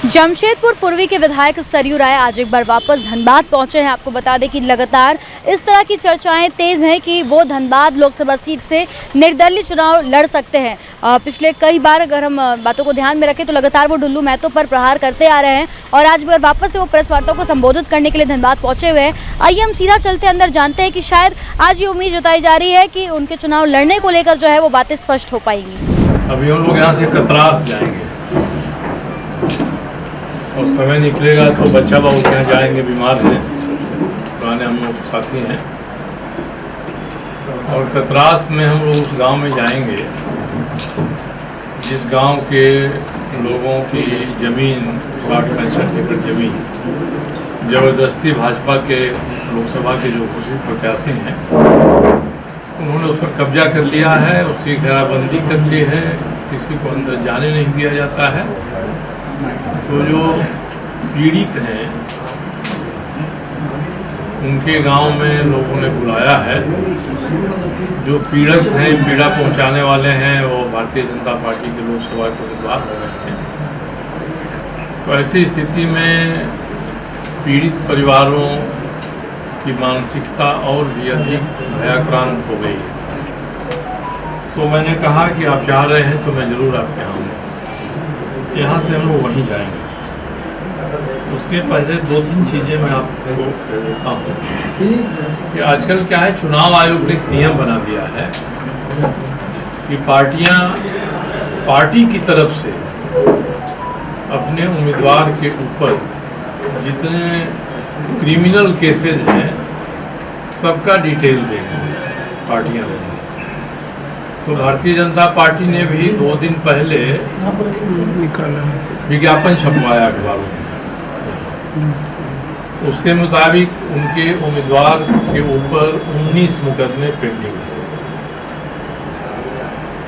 जमशेदपुर पूर्वी के विधायक सरयू राय आज एक बार वापस धनबाद पहुंचे हैं। आपको बता दें कि लगातार इस तरह की चर्चाएं तेज हैं कि वो धनबाद लोकसभा सीट से निर्दलीय चुनाव लड़ सकते हैं। पिछले कई बार अगर हम बातों को ध्यान में रखें तो लगातार वो डुल्लू महतो पर प्रहार करते आ रहे हैं और आज बार वापस से वो प्रेस वार्ता को संबोधित करने के लिए धनबाद पहुंचे हुए हैं। आइए हम सीधा चलते अंदर, जानते हैं कि शायद आज ये उम्मीद जताई जा रही है कि उनके चुनाव लड़ने को लेकर जो है वो बातें स्पष्ट हो पाएंगी। अभी हम लोग यहाँ से कतरास जाएंगे और समय निकलेगा तो बच्चा बाबू के यहाँ जाएंगे, बीमार हैं, पुराने हम लोग साथी हैं। और कतरास में हम लोग उस गांव में जाएंगे जिस गांव के लोगों की ज़मीन 60-65 एकड़ ज़मीन ज़बरदस्ती भाजपा के लोकसभा के जो घोषित प्रत्याशी हैं उन्होंने उस पर कब्जा कर लिया है, उसकी घेराबंदी कर ली है, किसी को अंदर जाने नहीं दिया जाता है। तो जो पीड़ित हैं उनके गांव में लोगों ने बुलाया है, जो पीड़ित हैं, पीड़ा पहुंचाने वाले हैं, वो भारतीय जनता पार्टी के लोकसभा के उम्मीदवार हो रहे हैं। तो ऐसी स्थिति में पीड़ित परिवारों की मानसिकता और भी अधिक भयाक्रांत हो गई है। तो मैंने कहा कि आप चाह रहे हैं तो मैं ज़रूर आपके यहाँ आऊँगा। यहाँ से हम लोग वहीं जाएंगे। उसके पहले 2-3 चीज़ें मैं आपको देता हूँ कि आजकल क्या है, चुनाव आयोग ने एक नियम बना दिया है कि पार्टी की तरफ से अपने उम्मीदवार के ऊपर जितने क्रिमिनल केसेज हैं सबका डिटेल देंगे, पार्टियाँ देंगी। तो भारतीय जनता पार्टी ने भी 2 दिन पहले विज्ञापन छपवाया अखबारों में। उसके मुताबिक उनके उम्मीदवार के ऊपर 19 मुकदमे पेंडिंग हैं।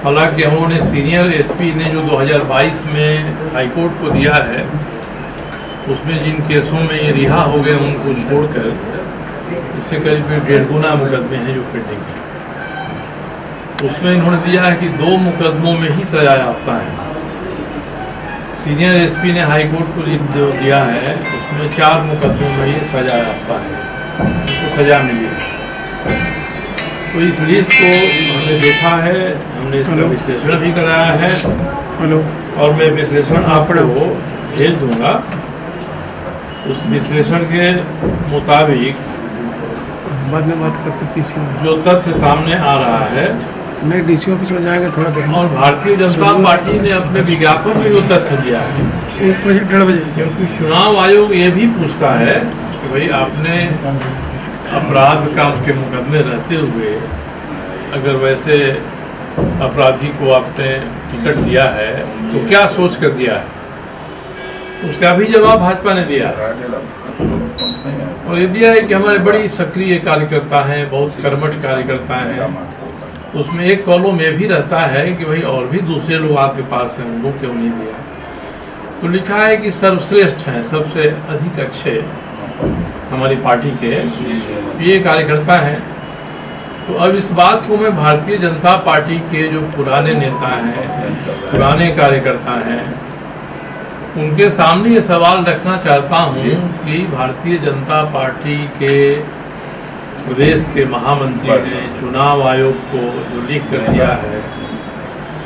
हालांकि हम लोगों ने सीनियर एसपी ने जो 2022 में हाईकोर्ट को दिया है उसमें जिन केसों में ये रिहा हो गए उनको छोड़कर इससे करीब 1.5 गुना मुकदमे हैं जो पेंडिंग हैं। उसमें इन्होंने दिया है कि 2 मुकदमों में ही सजा याफ्ता है। सीनियर एसपी ने हाईकोर्ट को जो दिया है उसमें 4 मुकदमों में ही सजा याफ्ता है, उनको सजा मिली है। तो इस लिस्ट को हमने देखा है, हमने इसका विश्लेषण भी कराया है और मैं विश्लेषण आपको भेज दूंगा। उस विश्लेषण के मुताबिक बाद में बात करते जो तथ्य सामने आ रहा है नहीं, डीसी ऑफिस में जाएगा थोड़ा देर। और भारतीय जनता पार्टी ने अपने विज्ञापन में जो तथ्य दिया है 1 बजे 1:30 बजे, क्योंकि चुनाव आयोग ये भी पूछता है कि भाई आपने अपराध का के मुकदमे रहते हुए अगर वैसे अपराधी को आपने टिकट दिया है तो क्या सोच कर दिया है। उसका भी जवाब भाजपा ने दिया है और ये दिया है कि हमारे बड़ी सक्रिय कार्यकर्ता हैं, बहुत कर्मठ कार्यकर्ता हैं। उसमें एक कॉलम ये भी रहता है कि भाई और भी दूसरे लोग आपके पास हैं, उनको क्यों नहीं दिया। तो लिखा है कि सर्वश्रेष्ठ हैं, सबसे अधिक अच्छे हमारी पार्टी के ये कार्यकर्ता हैं। तो अब इस बात को मैं भारतीय जनता पार्टी के जो पुराने नेता हैं, पुराने कार्यकर्ता हैं, उनके सामने ये सवाल रखना चाहता हूँ कि भारतीय जनता पार्टी के प्रदेश के महामंत्री ने चुनाव आयोग को जो लिख कर दिया है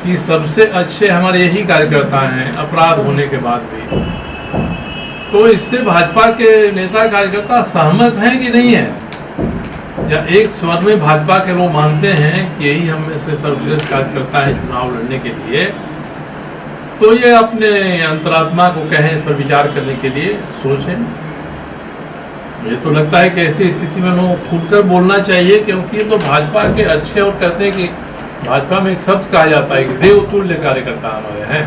कि सबसे अच्छे हमारे यही कार्यकर्ता हैं अपराध होने के बाद भी, तो इससे भाजपा के नेता कार्यकर्ता सहमत हैं कि नहीं है, या एक स्वर में भाजपा के लोग मानते हैं कि यही हम में से सर्वश्रेष्ठ कार्यकर्ता है चुनाव लड़ने के लिए। तो ये अपने अंतरात्मा को कहें, इस पर विचार करने के लिए सोचें। मुझे तो लगता है कि ऐसी स्थिति में लोगों को खुलकर बोलना चाहिए, क्योंकि ये तो भाजपा के अच्छे, और कहते हैं कि भाजपा में एक शब्द कहा जाता है कि देवतुल्य कार्यकर्ता हमारे हैं।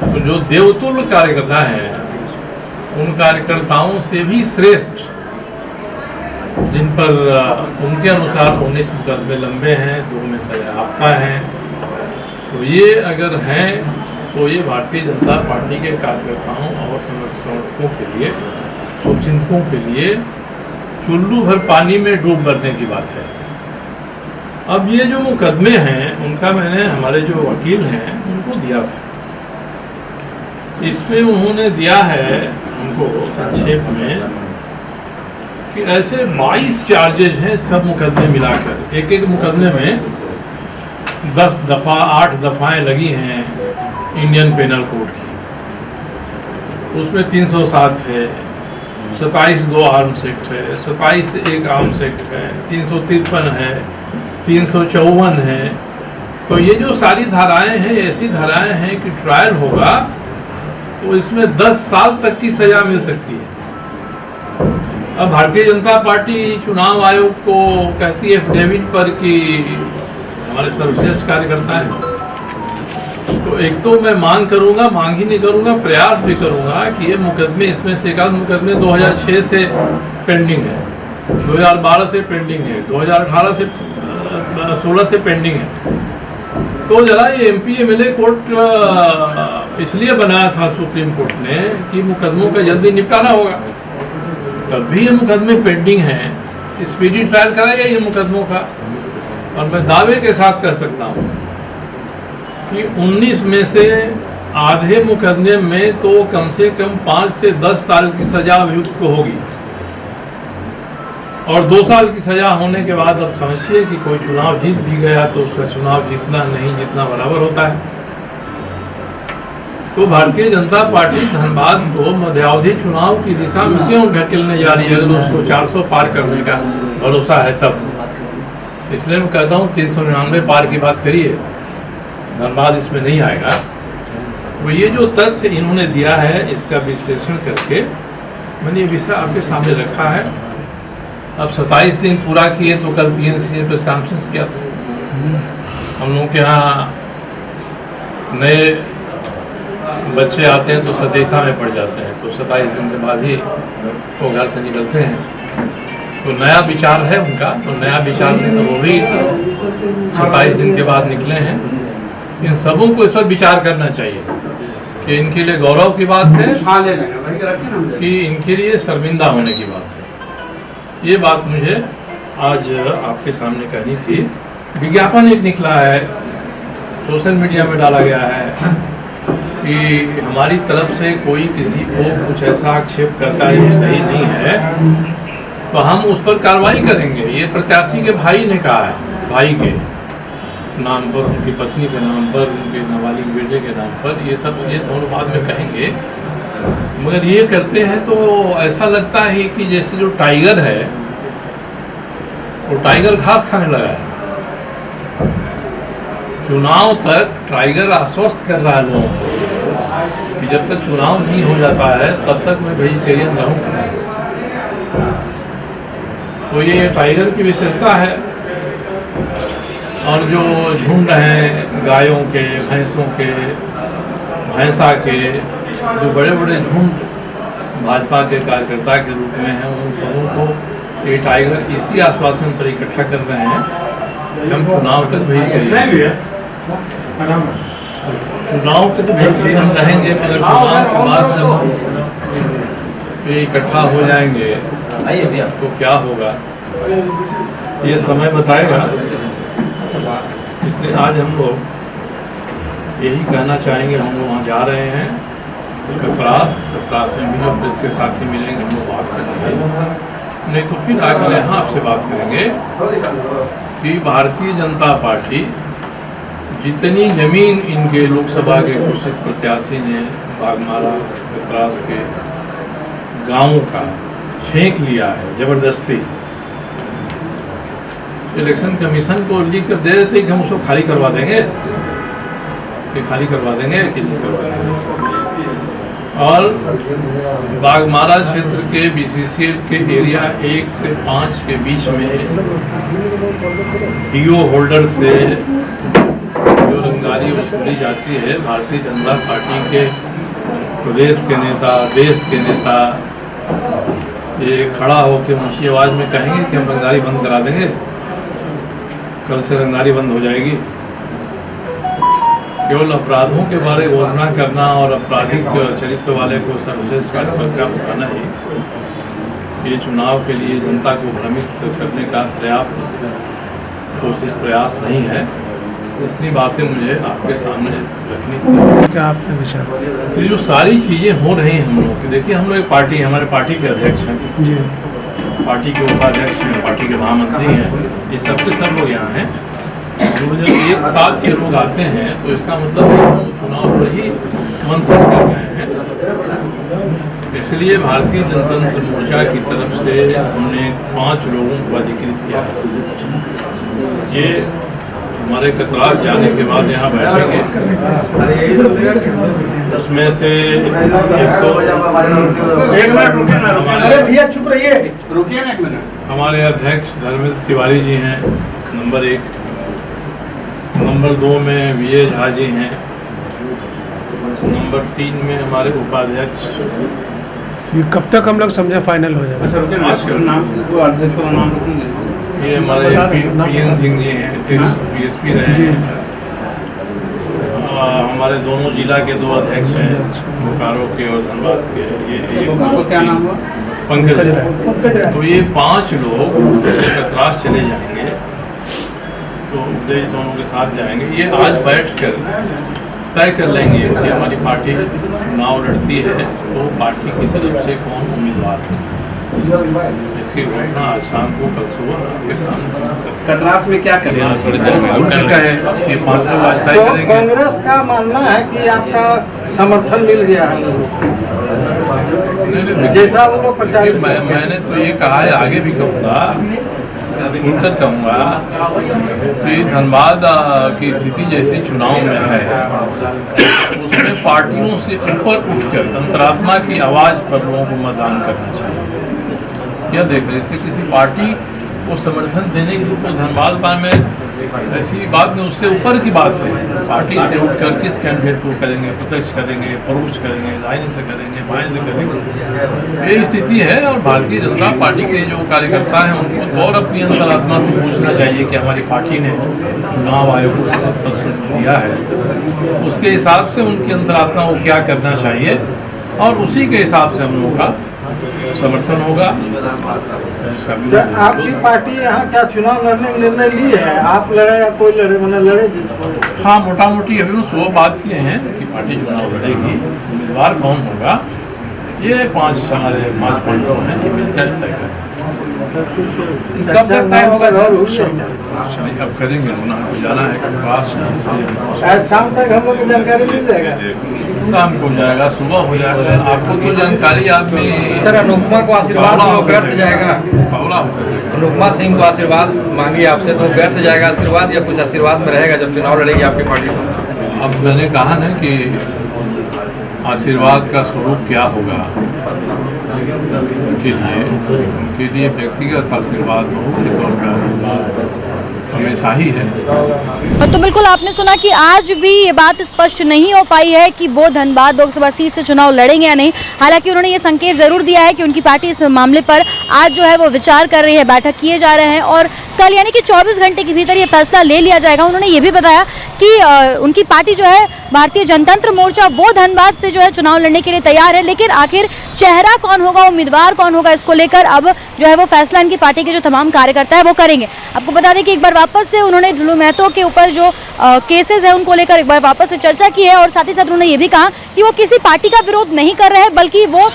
तो जो देवतुल्य कार्यकर्ता हैं उन कार्यकर्ताओं से भी श्रेष्ठ, जिन पर उनके अनुसार 19 मुकदमे लंबे हैं, 2 में सजा याफ्ता हैं, तो ये अगर हैं तो ये भारतीय जनता पार्टी के कार्यकर्ताओं और समर्थकों के लिए, शुभचिंतकों के लिए चुल्लू भर पानी में डूब मरने की बात है। अब ये जो मुकदमे हैं उनका मैंने हमारे जो वकील हैं उनको दिया था। इसमें उन्होंने दिया है हमको संक्षेप में कि ऐसे 22 चार्जेज हैं, सब मुकदमे मिलाकर। एक एक मुकदमे में 10 दफ़ा 8 दफ़ाएँ लगी हैं इंडियन पेनल कोड की। उसमें 307 है, 27(2) आर्म्स एक्ट है, 27(1) आर्म्स एक्ट है, 353 है, 354 है। तो ये जो सारी धाराएं हैं, ऐसी धाराएं हैं कि ट्रायल होगा तो इसमें 10 साल तक की सजा मिल सकती है। अब भारतीय जनता पार्टी चुनाव आयोग को कहती है एफिडेविट पर कि हमारे सर्वश्रेष्ठ कार्यकर्ता हैं। तो एक तो मैं मांग ही नहीं करूंगा, प्रयास भी करूंगा कि ये मुकदमे, इसमें से एक आध मुकदमे 2006 से पेंडिंग है, 2012 से पेंडिंग है, 2018 से 16 से पेंडिंग है। तो जरा ये MPMLA कोर्ट इसलिए बनाया था सुप्रीम कोर्ट ने कि मुकदमों का जल्दी निपटारा होगा। तब भी ये मुकदमे पेंडिंग हैं, स्पीडी ट्रायल कराएगा ये मुकदमों का। और मैं दावे के साथ कह सकता हूँ कि 19 में से आधे मुकदमे में तो कम से कम 5 से 10 साल की सजा अभियुक्त को होगी। और 2 साल की सजा होने के बाद अब समझिए कि कोई चुनाव जीत भी गया तो उसका चुनाव जीतना नहीं जीतना बराबर होता है। तो भारतीय जनता पार्टी धनबाद को मध्यावधि चुनाव की दिशा में क्यों ढकेलने जा रही है, अगर उसको 400 पार करने का भरोसा है तब। इसलिए मैं कहता हूँ 399 पार की बात करिए, धनबाद इसमें नहीं आएगा। तो ये जो तथ्य इन्होंने दिया है, इसका विश्लेषण करके मैंने ये विषय आपके सामने रखा है। अब 27 दिन पूरा किए तो कल PNC ने प्रेस कॉन्फ्रेंस किया था। हम लोग के यहाँ नए बच्चे आते हैं तो सतेसा में पड़ जाते हैं, तो 27 दिन के बाद ही वो घर से निकलते हैं। तो नया विचार है उनका, तो नया विचार लेकर वो भी 27 दिन के बाद निकले हैं। इन सबों को इस पर विचार करना चाहिए कि इनके लिए गौरव की बात है कि इनके लिए शर्मिंदा होने की बात है। ये बात मुझे आज आपके सामने कहनी थी। विज्ञापन एक निकला है, सोशल मीडिया में डाला गया है कि हमारी तरफ से कोई किसी को कुछ ऐसा आक्षेप करता है जो सही नहीं है तो हम उस पर कार्रवाई करेंगे। ये प्रत्याशी के भाई ने कहा है, भाई के नाम पर, उनकी पत्नी के नाम पर, उनके नाबालिग बेटे के नाम पर, ये सब ये दोनों बाद में कहेंगे। मगर ये करते हैं तो ऐसा लगता है कि जैसे जो टाइगर है वो टाइगर घास खाने लगा है। चुनाव तक टाइगर आश्वस्त कर रहा है लोगों को कि जब तक चुनाव नहीं हो जाता है तब तक मैं वेजिटेरियन रहूँगा। तो ये टाइगर की विशेषता है। और जो झुंड हैं गायों के, भैंसों के, भैंसा के, जो बड़े बड़े झुंड भाजपा के कार्यकर्ता के रूप में हैं, उन सबों को ये टाइगर इसी आश्वासन पर इकट्ठा कर रहे हैं कि हम चुनाव तक वेजिटेरियन, चुनाव तक वेजिटेरियन रहेंगे। मगर चुनाव के बाद जब ये इकट्ठा हो जाएंगे तो क्या होगा ये समय बताएगा। इसलिए आज हम लोग यही कहना चाहेंगे, हम लोग वहाँ जा रहे हैं कथरास में भी जो प्रेस के साथी मिलेंगे हम लोग बात करेंगे, नहीं तो फिर आगे यहाँ आपसे बात करेंगे कि भारतीय जनता पार्टी जितनी जमीन इनके लोकसभा के घोषित प्रत्याशी ने बागमारा कथरास के गाँव का छेंक लिया है ज़बरदस्ती, इलेक्शन कमीशन को लिख कर दे देते कि हम उसको खाली करवा देंगे, कि खाली करवा देंगे कि नहीं करवा देंगे। और बागमारा क्षेत्र के BCCL के एरिया 1 से 5 के बीच में DO होल्डर से जो रंगदारी वसूली जाती है, भारतीय जनता पार्टी के प्रदेश के नेता, देश के नेता ये खड़ा होकर ऊंची आवाज़ में कहेंगे कि हम रंगदारी बंद करा देंगे, कल से रंगदारी बंद हो जाएगी। केवल अपराधों के बारे में घोषणा करना और आपराधिक चरित्र वाले को सर्वश्रेष्ठ कार्यकर्ता बताना ही ये चुनाव के लिए जनता को भ्रमित करने का पर्याप्त कोशिश प्रयास नहीं है। इतनी बातें मुझे आपके सामने रखनी चाहिए। क्या आपने विचार? तो जो सारी चीज़ें हो रही हैं हम लोग की, देखिए हम लोग एक पार्टी, हमारे पार्टी के अध्यक्ष हैं, जी, पार्टी के उपाध्यक्ष हैं, पार्टी के महामंत्री हैं, ये सब के सब लोग यहाँ हैं। जो जब एक साथ ये लोग आते हैं तो इसका मतलब है हम चुनाव पर ही मंथन कर रहे हैं। इसलिए भारतीय जनतंत्र मोर्चा की तरफ से हमने 5 लोगों को अधिकृत किया है। ये हमारे कतरास जाने के बाद यहाँ बैठेंगे। उसमें से अरे भैया चुप रहिए, रुकिए ना एक मिनट। हमारे अध्यक्ष धर्मेंद्र तिवारी जी हैं नंबर 1, नंबर 2 में विजय झा जी हैं, नंबर 3 में हमारे उपाध्यक्ष। कब तक हम लोग समझे फाइनल हो जाएगा? ये हमारे पीएन सिंह जी हैं, बीएसपी रहे हैं। हमारे दोनों जिला के 2 अध्यक्ष हैं, बोकारो के और धनबाद के। ये क्या नाम हुआ? पंकज राय। तो ये 5 लोग कतरास चले जाएंगे, तो उदय दोनों के साथ जाएंगे। ये आज बैठ कर तय कर लेंगे कि हमारी पार्टी चुनाव लड़ती है तो पार्टी की तरफ से कौन उम्मीदवार है। इसकी घोषणा आज शाम को, कल सुबह आपके सामने। कतरास में क्या करें? ये 5 लोग आज तय करेंगे। कांग्रेस का मानना है कि आपका समर्थन मिल गया है, जैसा वो लोग प्रचार। मैंने तो ये कहा है, आगे भी कहूँगा, खुलकर कहूँगा कि धनबाद की स्थिति जैसे चुनाव में है, उसमें पार्टियों से ऊपर उठकर अंतरात्मा की आवाज़ पर लोगों को मतदान करना चाहिए। यह देख रहे, इसलिए किसी पार्टी को समर्थन देने के लिए धनबाद में ऐसी बात में उससे ऊपर की बात है। पार्टी से उठकर किस कैंडिडेट को करेंगे, प्रत्यक्ष करेंगे, परोक्ष करेंगे, दाहिने से करेंगे, बाएं से करेंगे, ये स्थिति है। और भारतीय जनता पार्टी के जो कार्यकर्ता हैं उनको तो और अपनी अंतरात्मा से पूछना चाहिए कि हमारी पार्टी ने चुनाव आयोग को शपथ पत्र दिया है, उसके हिसाब से उनकी अंतरात्मा को क्या करना चाहिए और उसी के हिसाब से हम लोगों का समर्थन होगा। आपकी पार्टी यहाँ क्या चुनाव लड़ने का निर्णय ली है? आप लड़े या कोई लड़े, मतलब लड़ेगी? हाँ, मोटा मोटी अभी हम 100 बात किए हैं कि पार्टी चुनाव लड़ेगी। उम्मीदवार कौन होगा ये 5 हमारे 5 पॉइंट हैं, ये मिलकर तय करें। कब तक तय होगा? अब करेंगे, हमको जाना है कतरास, आज शाम तक हम लोग को जानकारी मिल जाएगा। शाम को जाएगा, सुबह हो जाएगा। आपको तो जानकारी आदमी सर अनुपमा को आशीर्वाद वो व्यर्थ जाएगा। पावला होकर अनुपमा सिंह को आशीर्वाद मांगी आपसे, तो व्यर्थ जाएगा आशीर्वाद या कुछ आशीर्वाद में रहेगा जब चुनाव लड़ेगी आपकी पार्टी को? अब मैंने कहा ना कि आशीर्वाद का स्वरूप क्या होगा उनके लिए व्यक्तिगत आशीर्वाद, बहुत के तौर पर आशीर्वाद हमेशा ही है। तो बिल्कुल आपने सुना कि आज भी ये बात स्पष्ट नहीं हो पाई है कि वो धनबाद लोकसभा सीट से चुनाव लड़ेंगे या नहीं। हालांकि उन्होंने ये संकेत जरूर दिया है कि उनकी पार्टी इस मामले पर आज जो है वो विचार कर रही है, बैठक किए जा रहे हैं और कल यानी कि 24 घंटे के भीतर ये फैसला ले लिया जाएगा। उन्होंने ये भी बताया कि उनकी पार्टी जो है भारतीय जनतंत्र मोर्चा वो धनबाद से जो है चुनाव लड़ने के लिए तैयार है, लेकिन आखिर चेहरा कौन होगा, उम्मीदवार कौन होगा, इसको लेकर अब जो है वो फैसला इनकी पार्टी के जो तमाम कार्यकर्ता है वो करेंगे। आपको बता दें कि एक बार वापस से उन्होंने ढुलू महतो के ऊपर जो केसेस है उनको लेकर एक बार वापस से चर्चा की है और साथ ही साथ उन्होंने ये भी कहा कि वो किसी पार्टी का विरोध नहीं कर रहे हैं, बल्कि वो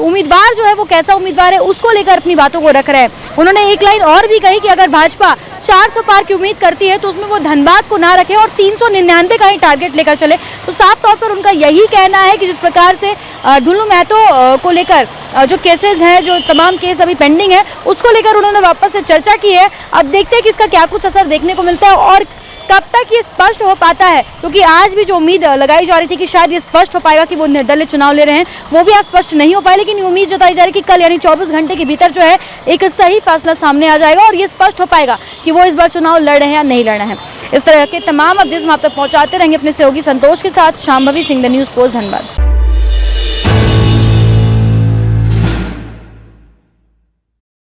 उम्मीदवार जो है वो कैसा उम्मीदवार है उसको लेकर अपनी बातों को रख रहे हैं। उन्होंने एक लाइन और भी कही कि अगर भाजपा 400 पार की उम्मीद करती है तो उसमें वो धनबाद को ना रखे और 399 का ही टारगेट लेकर चले। तो साफ तौर पर उनका यही कहना है कि जिस प्रकार से ढुलू महतो को लेकर जो केसेस हैं, जो तमाम केस अभी पेंडिंग है, उसको लेकर उन्होंने वापस से चर्चा की है। अब देखते हैं कि इसका क्या कुछ असर देखने को मिलता है और कब तक ये स्पष्ट हो पाता है, क्योंकि आज भी जो उम्मीद लगाई जा रही थी कि शायद ये स्पष्ट हो पाएगा कि वो निर्दलीय चुनाव ले रहे हैं, वो भी आज स्पष्ट नहीं हो पाया। लेकिन ये उम्मीद जताई जा रही है कि कल यानी 24 घंटे के भीतर जो है एक सही फैसला सामने आ जाएगा और ये स्पष्ट हो पाएगा कि वो इस बार चुनाव लड़ रहे हैं या नहीं लड़ रहे हैं। इस तरह के तमाम अपडेट्स हम आप तक पहुँचाते रहेंगे अपने सहयोगी संतोष के साथ। Shambhavi Singh, the news post, Dhanbad.